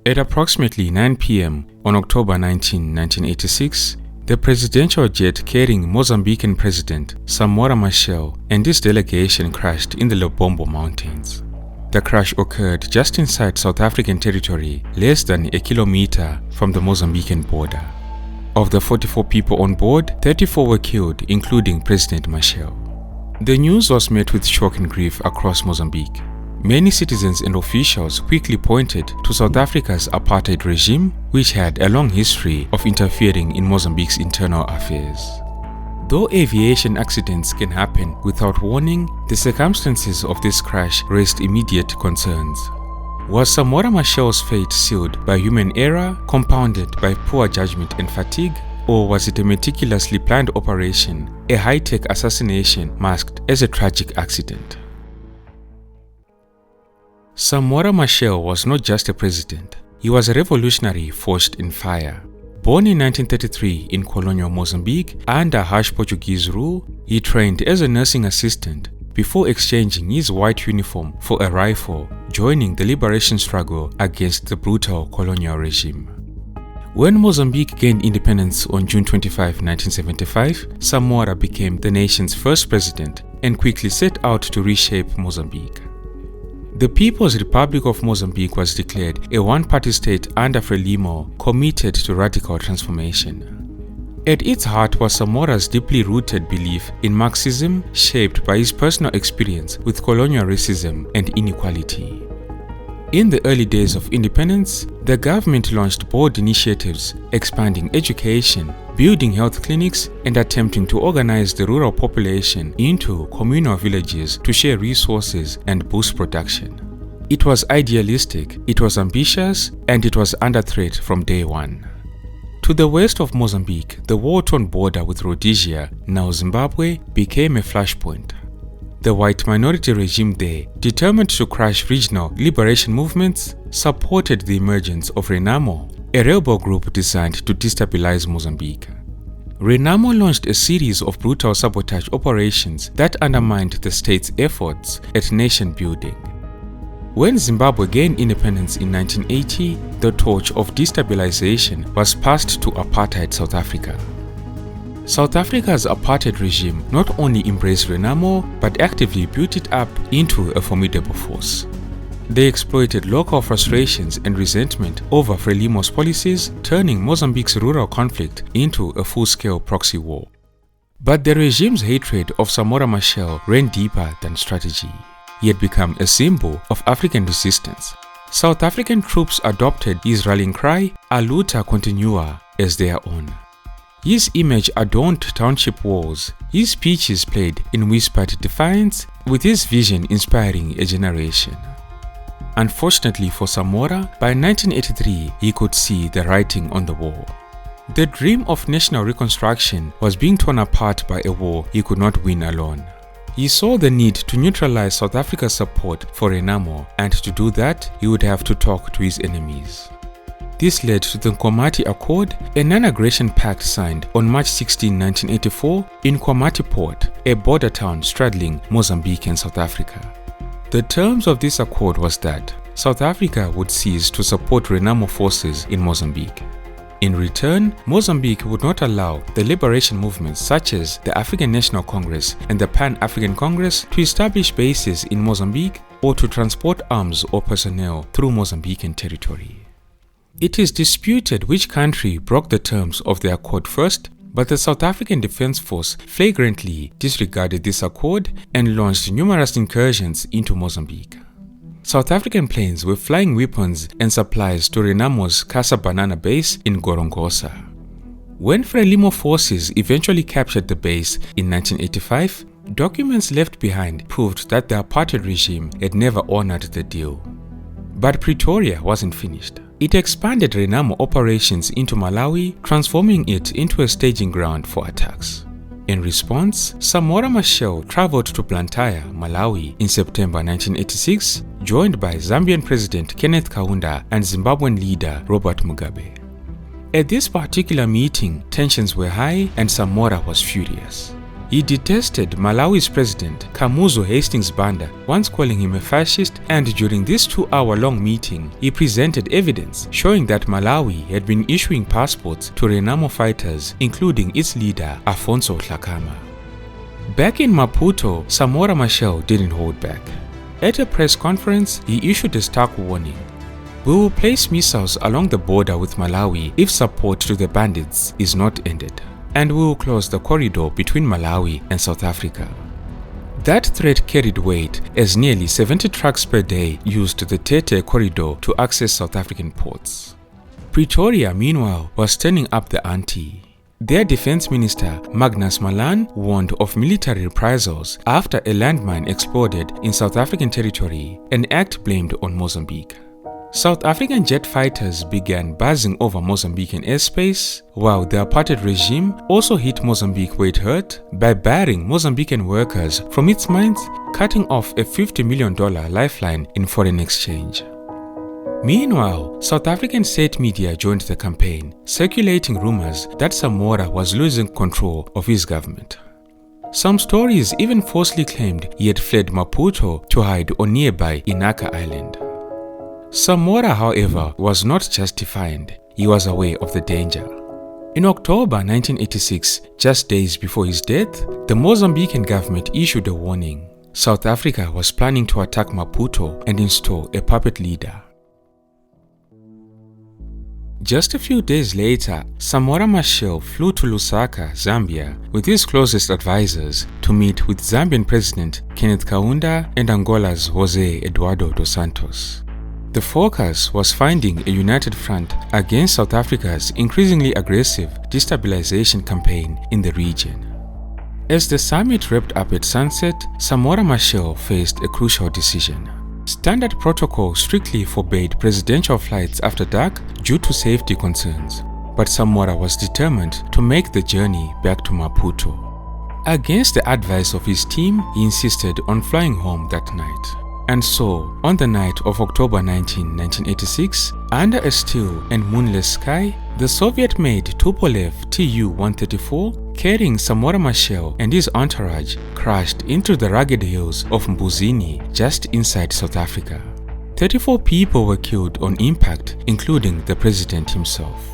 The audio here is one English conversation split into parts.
At approximately 9 p.m. on October 19, 1986, the presidential jet carrying Mozambican President Samora Machel and his delegation crashed in the Lebombo Mountains. The crash occurred just inside South African territory, less than a kilometer from the Mozambican border. Of the 44 people on board, 34 were killed, including President Machel. The news was met with shock and grief across Mozambique. Many citizens and officials quickly pointed to South Africa's apartheid regime, which had a long history of interfering in Mozambique's internal affairs. Though aviation accidents can happen without warning, the circumstances of this crash raised immediate concerns. Was Samora Machel's fate sealed by human error, compounded by poor judgment and fatigue, or was it a meticulously planned operation, a high-tech assassination masked as a tragic accident? Samora Machel was not just a president, he was a revolutionary forged in fire. Born in 1933 in colonial Mozambique under harsh Portuguese rule, he trained as a nursing assistant before exchanging his white uniform for a rifle, joining the liberation struggle against the brutal colonial regime. When Mozambique gained independence on June 25, 1975, Samora became the nation's first president and quickly set out to reshape Mozambique. The People's Republic of Mozambique was declared a one-party state under Frelimo, committed to radical transformation. At its heart was Samora's deeply rooted belief in Marxism, shaped by his personal experience with colonial racism and inequality. In the early days of independence, the government launched bold initiatives expanding education, building health clinics, and attempting to organize the rural population into communal villages to share resources and boost production. It was idealistic, it was ambitious, and it was under threat from day one. To the west of Mozambique, the war-torn border with Rhodesia, now Zimbabwe, became a flashpoint. The white minority regime there, determined to crush regional liberation movements, supported the emergence of Renamo, a rebel group designed to destabilize Mozambique. Renamo launched a series of brutal sabotage operations that undermined the state's efforts at nation building. When Zimbabwe gained independence in 1980, the torch of destabilization was passed to apartheid South Africa. South Africa's apartheid regime not only embraced Renamo, but actively built it up into a formidable force. They exploited local frustrations and resentment over Frelimo's policies, turning Mozambique's rural conflict into a full-scale proxy war. But the regime's hatred of Samora Machel ran deeper than strategy. He had become a symbol of African resistance. South African troops adopted his rallying cry, "A luta continua," as their own. His image adorned township walls, his speeches played in whispered defiance, with his vision inspiring a generation. Unfortunately for Samora, by 1983 he could see the writing on the wall. The dream of national reconstruction was being torn apart by a war he could not win alone. He saw the need to neutralize South Africa's support for Renamo, and to do that, he would have to talk to his enemies. This led to the Nkomati Accord, a non-aggression pact signed on March 16, 1984 in Nkomati Port, a border town straddling Mozambique and South Africa. The terms of this accord was that South Africa would cease to support Renamo forces in Mozambique. In return, Mozambique would not allow the liberation movements such as the African National Congress and the Pan-African Congress to establish bases in Mozambique or to transport arms or personnel through Mozambican territory. It is disputed which country broke the terms of the accord first, but the South African Defence Force flagrantly disregarded this accord and launched numerous incursions into Mozambique. South African planes were flying weapons and supplies to Renamo's Casa Banana base in Gorongosa. When Frelimo forces eventually captured the base in 1985, documents left behind proved that the apartheid regime had never honored the deal. But Pretoria wasn't finished. It expanded Renamo operations into Malawi, transforming it into a staging ground for attacks. In response, Samora Machel traveled to Blantyre, Malawi in September 1986, joined by Zambian President Kenneth Kaunda and Zimbabwean leader Robert Mugabe. At this particular meeting, tensions were high and Samora was furious. He detested Malawi's president, Kamuzu Hastings Banda, once calling him a fascist, and during this 2-hour-long meeting, he presented evidence showing that Malawi had been issuing passports to Renamo fighters, including its leader, Afonso Dhlakama. Back in Maputo, Samora Machel didn't hold back. At a press conference, he issued a stark warning. "We will place missiles along the border with Malawi if support to the bandits is not ended, and we will close the corridor between Malawi and South Africa." That threat carried weight as nearly 70 trucks per day used the Tete corridor to access South African ports. Pretoria, meanwhile, was turning up the ante. Their defense minister, Magnus Malan, warned of military reprisals after a landmine exploded in South African territory, an act blamed on Mozambique. South African jet fighters began buzzing over Mozambican airspace, while the apartheid regime also hit Mozambique where it hurt by barring Mozambican workers from its mines, cutting off a $50 million lifeline in foreign exchange. Meanwhile, South African state media joined the campaign, circulating rumors that Samora was losing control of his government. Some stories even falsely claimed he had fled Maputo to hide on nearby Inaka Island. Samora, however, was not just defiant, he was aware of the danger. In October 1986, just days before his death, the Mozambican government issued a warning. South Africa was planning to attack Maputo and install a puppet leader. Just a few days later, Samora Machel flew to Lusaka, Zambia, with his closest advisors to meet with Zambian President Kenneth Kaunda and Angola's José Eduardo dos Santos. The focus was finding a united front against South Africa's increasingly aggressive destabilization campaign in the region. As the summit wrapped up at sunset, Samora Machel faced a crucial decision. Standard protocol strictly forbade presidential flights after dark due to safety concerns, but Samora was determined to make the journey back to Maputo. Against the advice of his team, he insisted on flying home that night. And so, on the night of October 19, 1986, under a still and moonless sky, the Soviet-made Tupolev Tu-134, carrying Samora Machel and his entourage, crashed into the rugged hills of Mbuzini just inside South Africa. 34 people were killed on impact, including the president himself.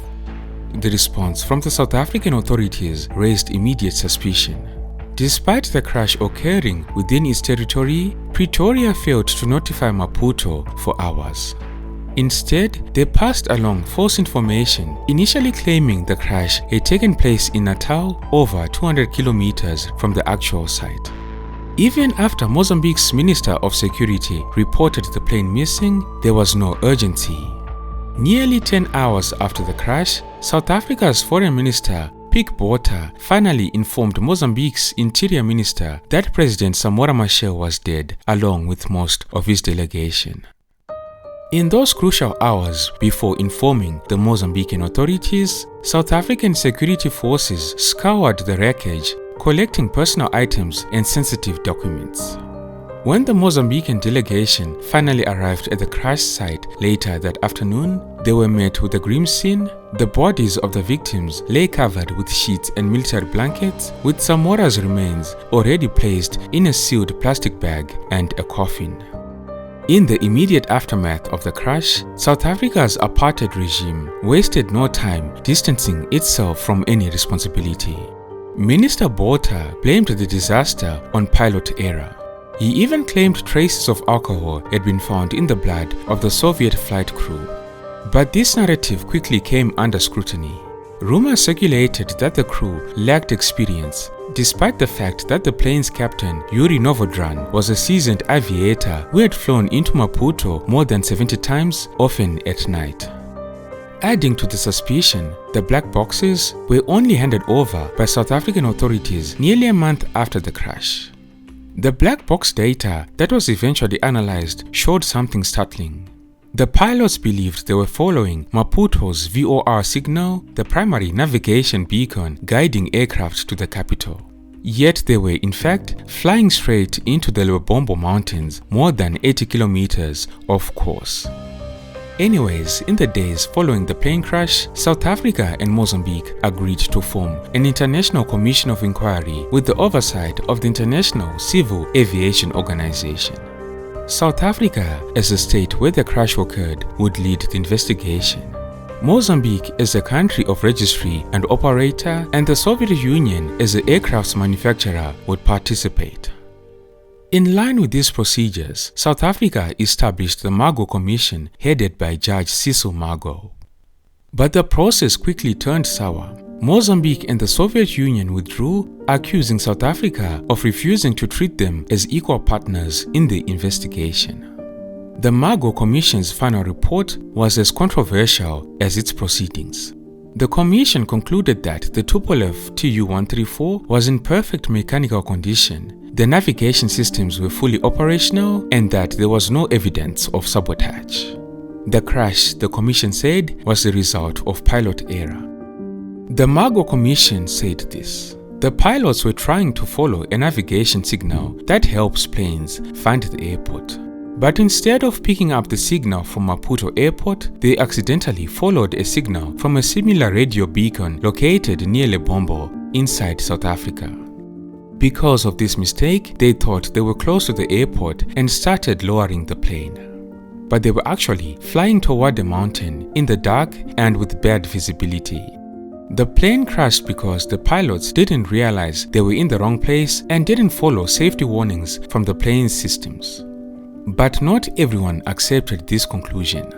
The response from the South African authorities raised immediate suspicion. Despite the crash occurring within its territory, Pretoria failed to notify Maputo for hours. Instead, they passed along false information, initially claiming the crash had taken place in Natal, over 200 kilometers from the actual site. Even after Mozambique's Minister of Security reported the plane missing, there was no urgency. Nearly 10 hours after the crash, South Africa's Foreign Minister Pik Botha finally informed Mozambique's Interior Minister that President Samora Machel was dead, along with most of his delegation. In those crucial hours before informing the Mozambican authorities, South African security forces scoured the wreckage, collecting personal items and sensitive documents. When the Mozambican delegation finally arrived at the crash site later that afternoon, they were met with a grim scene. The bodies of the victims lay covered with sheets and military blankets, with Samora's remains already placed in a sealed plastic bag and a coffin. In the immediate aftermath of the crash, South Africa's apartheid regime wasted no time distancing itself from any responsibility. Minister Botha blamed the disaster on pilot error. He even claimed traces of alcohol had been found in the blood of the Soviet flight crew. But this narrative quickly came under scrutiny. Rumors circulated that the crew lacked experience, despite the fact that the plane's captain, Yuri Novodran, was a seasoned aviator who had flown into Maputo more than 70 times, often at night. Adding to the suspicion, the black boxes were only handed over by South African authorities nearly a month after the crash. The black box data that was eventually analyzed showed something startling. The pilots believed they were following Maputo's VOR signal, the primary navigation beacon guiding aircraft to the capital. Yet they were in fact flying straight into the Lebombo Mountains, more than 80 kilometers off course. Anyways, in the days following the plane crash, South Africa and Mozambique agreed to form an international commission of inquiry with the oversight of the International Civil Aviation Organization. South Africa, as a state where the crash occurred, would lead the investigation. Mozambique as a country of registry and operator, and the Soviet Union as the aircraft manufacturer would participate. In line with these procedures, South Africa established the Mago Commission headed by Judge Cecil Mago. But the process quickly turned sour. Mozambique and the Soviet Union withdrew, accusing South Africa of refusing to treat them as equal partners in the investigation. The Mago Commission's final report was as controversial as its proceedings. The Commission concluded that the Tupolev Tu-134 was in perfect mechanical condition, the navigation systems were fully operational, and that there was no evidence of sabotage. The crash, the Commission said, was the result of pilot error. The Mago Commission said this: the pilots were trying to follow a navigation signal that helps planes find the airport. But instead of picking up the signal from Maputo Airport, they accidentally followed a signal from a similar radio beacon located near Lebombo, inside South Africa. Because of this mistake, they thought they were close to the airport and started lowering the plane. But they were actually flying toward the mountain in the dark and with bad visibility. The plane crashed because the pilots didn't realize they were in the wrong place and didn't follow safety warnings from the plane's systems. But not everyone accepted this conclusion.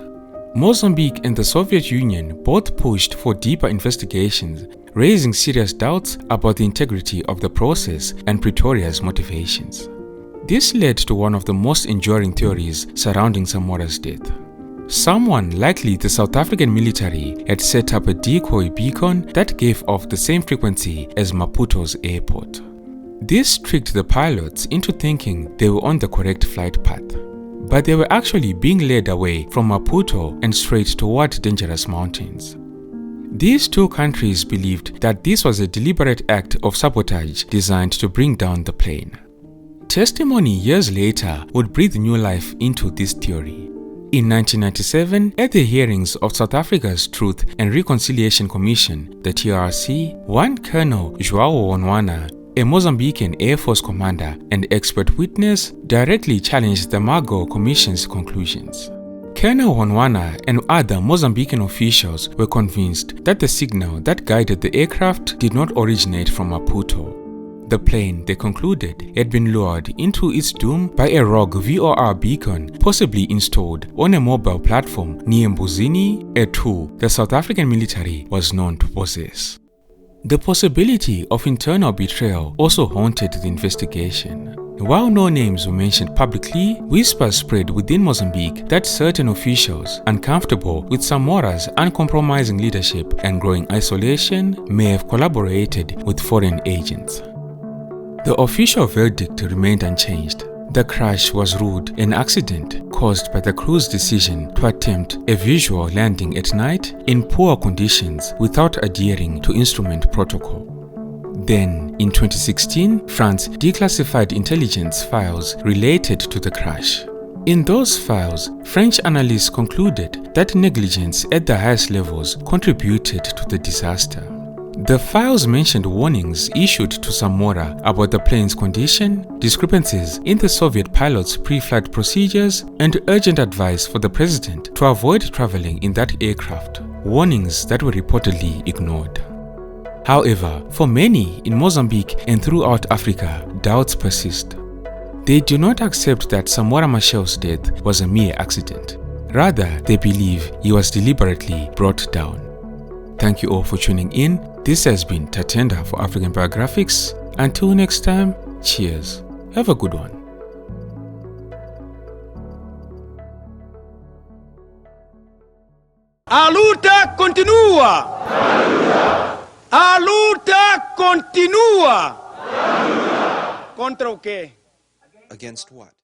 Mozambique and the Soviet Union both pushed for deeper investigations, raising serious doubts about the integrity of the process and Pretoria's motivations. This led to one of the most enduring theories surrounding Samora's death. Someone, likely the South African military, had set up a decoy beacon that gave off the same frequency as Maputo's airport. This tricked the pilots into thinking they were on the correct flight path, but they were actually being led away from Maputo and straight toward dangerous mountains. These two countries believed that this was a deliberate act of sabotage designed to bring down the plane. Testimony years later would breathe new life into this theory. In 1997, at the hearings of South Africa's Truth and Reconciliation Commission, the TRC, one Colonel João Onwana, a Mozambican Air Force commander and expert witness, directly challenged the Mago Commission's conclusions. Colonel Onwana and other Mozambican officials were convinced that the signal that guided the aircraft did not originate from Maputo. The plane, they concluded, had been lured into its doom by a rogue VOR beacon possibly installed on a mobile platform near Mbuzini, a tool the South African military was known to possess. The possibility of internal betrayal also haunted the investigation. While no names were mentioned publicly, whispers spread within Mozambique that certain officials, uncomfortable with Samora's uncompromising leadership and growing isolation, may have collaborated with foreign agents. The official verdict remained unchanged. The crash was ruled an accident caused by the crew's decision to attempt a visual landing at night in poor conditions without adhering to instrument protocol. Then, in 2016, France declassified intelligence files related to the crash. In those files, French analysts concluded that negligence at the highest levels contributed to the disaster. The files mentioned warnings issued to Samora about the plane's condition, discrepancies in the Soviet pilot's pre-flight procedures, and urgent advice for the president to avoid traveling in that aircraft, warnings that were reportedly ignored. However, for many in Mozambique and throughout Africa, doubts persist. They do not accept that Samora Machel's death was a mere accident. Rather, they believe he was deliberately brought down. Thank you all for tuning in. This has been Tatenda for African Biographics. Until next time, cheers. Have a good one. A luta continua! A luta continua! Contra o quê? Against what?